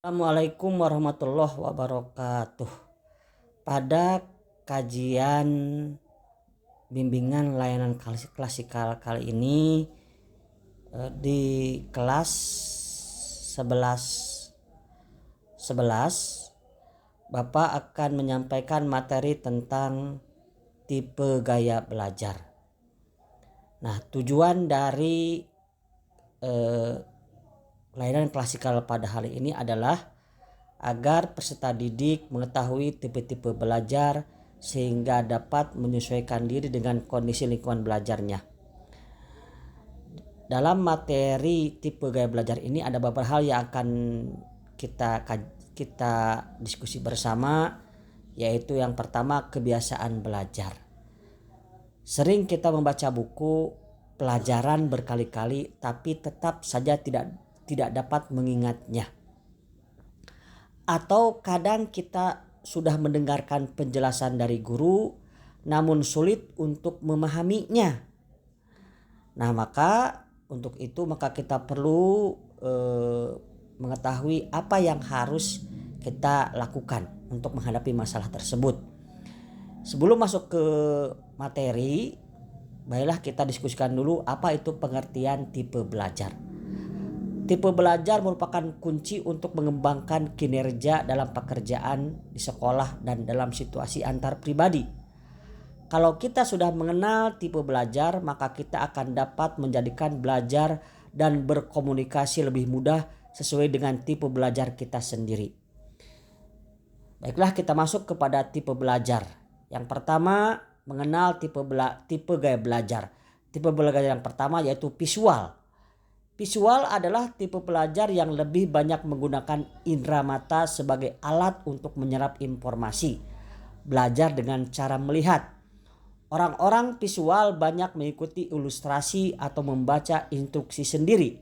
Assalamualaikum warahmatullahi wabarakatuh. Pada kajian bimbingan layanan klasikal kali ini di kelas 11 Bapak akan menyampaikan materi tentang tipe gaya belajar. Nah, tujuan dari layanan klasikal pada hari ini adalah agar peserta didik mengetahui tipe-tipe belajar sehingga dapat menyesuaikan diri dengan kondisi lingkungan belajarnya. Dalam materi tipe gaya belajar ini ada beberapa hal yang akan kita diskusi bersama, yaitu yang pertama kebiasaan belajar. Sering kita membaca buku pelajaran berkali-kali tapi tetap saja tidak dapat mengingatnya. Atau kadang kita sudah mendengarkan penjelasan dari guru namun sulit untuk memahaminya. Nah, untuk itu kita perlu mengetahui apa yang harus kita lakukan untuk menghadapi masalah tersebut. Sebelum masuk ke materi, baiklah kita diskusikan dulu apa itu pengertian tipe belajar. Tipe belajar merupakan kunci untuk mengembangkan kinerja dalam pekerjaan di sekolah dan dalam situasi antar pribadi. Kalau kita sudah mengenal tipe belajar, maka kita akan dapat menjadikan belajar dan berkomunikasi lebih mudah sesuai dengan tipe belajar kita sendiri. Baiklah, kita masuk kepada tipe belajar. Yang pertama, mengenal tipe gaya belajar. Tipe belajar yang pertama yaitu visual. Visual adalah tipe pelajar yang lebih banyak menggunakan indera mata sebagai alat untuk menyerap informasi. Belajar dengan cara melihat. Orang-orang visual banyak mengikuti ilustrasi atau membaca instruksi sendiri.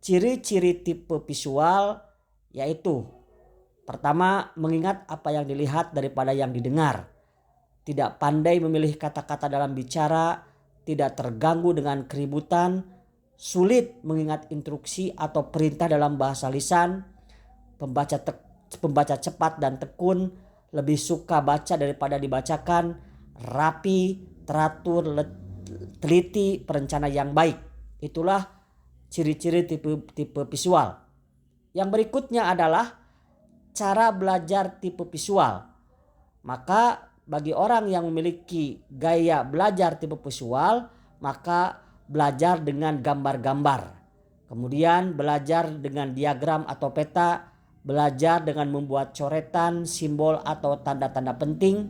Ciri-ciri tipe visual yaitu: pertama, mengingat apa yang dilihat daripada yang didengar. Tidak pandai memilih kata-kata dalam bicara, tidak terganggu dengan keributan, sulit mengingat instruksi atau perintah dalam bahasa lisan, pembaca cepat dan tekun, lebih suka baca daripada dibacakan, rapi, teratur, teliti, perencana yang baik. Itulah ciri-ciri tipe visual. Yang berikutnya adalah cara belajar tipe visual. Maka bagi orang yang memiliki gaya belajar tipe visual, maka belajar dengan gambar-gambar, kemudian belajar dengan diagram atau peta, belajar dengan membuat coretan, simbol atau tanda-tanda penting,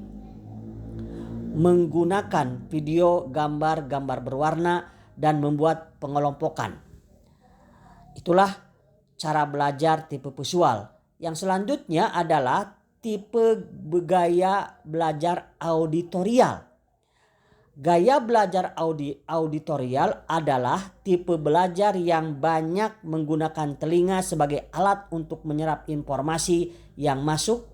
menggunakan video, gambar berwarna, dan membuat pengelompokan. Itulah cara belajar tipe visual. Yang selanjutnya adalah tipe gaya belajar auditorial. Gaya belajar auditorial adalah tipe belajar yang banyak menggunakan telinga sebagai alat untuk menyerap informasi yang masuk.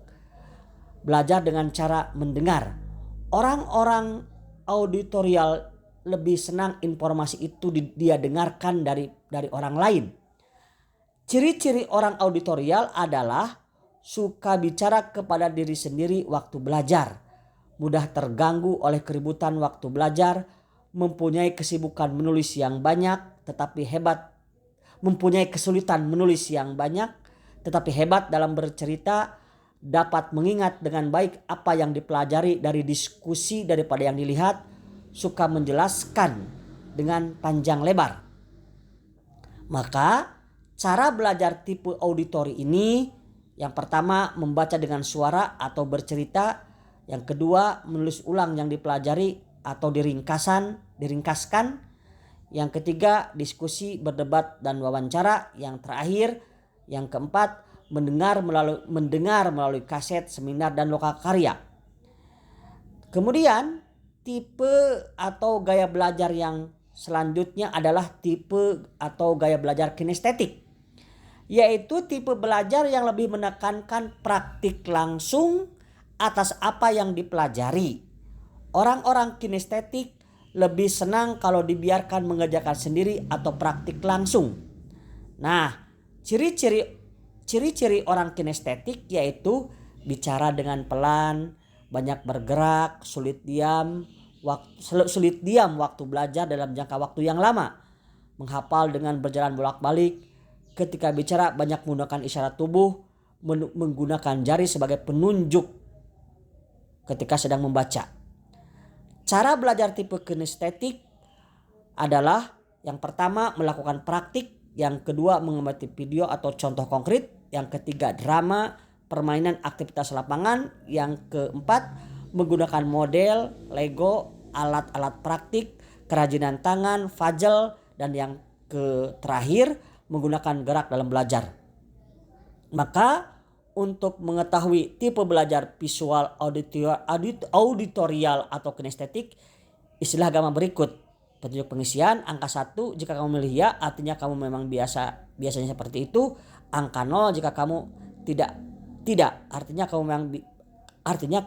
Belajar dengan cara mendengar. Orang-orang auditorial lebih senang informasi itu dia dengarkan dari orang lain. Ciri-ciri orang auditorial adalah suka bicara kepada diri sendiri waktu belajar, mudah terganggu oleh keributan waktu belajar, mempunyai kesibukan menulis yang banyak mempunyai kesulitan menulis yang banyak tetapi hebat dalam bercerita, dapat mengingat dengan baik apa yang dipelajari dari diskusi daripada yang dilihat, suka menjelaskan dengan panjang lebar. Maka cara belajar tipe auditori ini, yang pertama membaca dengan suara atau bercerita, yang kedua menulis ulang yang dipelajari atau diringkaskan, yang ketiga diskusi, berdebat dan wawancara, yang terakhir yang keempat mendengar melalui kaset, seminar dan lokakarya. Kemudian tipe atau gaya belajar yang selanjutnya adalah tipe atau gaya belajar kinestetik, yaitu tipe belajar yang lebih menekankan praktik langsung atas apa yang dipelajari. Orang-orang kinestetik lebih senang kalau dibiarkan mengerjakan sendiri atau praktik langsung. Nah, ciri-ciri Ciri-ciri orang kinestetik yaitu bicara dengan pelan, banyak bergerak, sulit diam waktu belajar dalam jangka waktu yang lama, menghafal dengan berjalan bolak-balik, ketika bicara banyak menggunakan isyarat tubuh, menggunakan jari sebagai penunjuk ketika sedang membaca. Cara belajar tipe kinestetik adalah yang pertama melakukan praktik, yang kedua mengamati video atau contoh konkret, yang ketiga drama, permainan aktivitas lapangan, yang keempat menggunakan model, Lego, alat-alat praktik, kerajinan tangan, puzzle, dan yang terakhir menggunakan gerak dalam belajar. Maka untuk mengetahui tipe belajar visual, auditorial atau kinestetik, istilah agama berikut. Petunjuk pengisian angka 1 jika kamu memilih ya, artinya kamu memang biasanya seperti itu. Angka 0 jika kamu tidak, artinya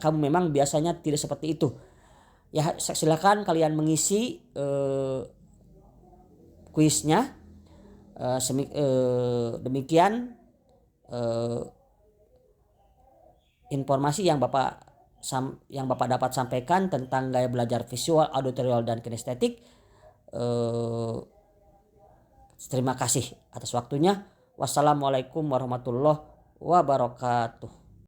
kamu memang biasanya tidak seperti itu. Ya, silakan kalian mengisi kuisnya. Demikian informasi yang Bapak dapat sampaikan tentang gaya belajar visual, auditorial, dan kinestetik. Terima kasih atas waktunya. Wassalamualaikum warahmatullahi wabarakatuh.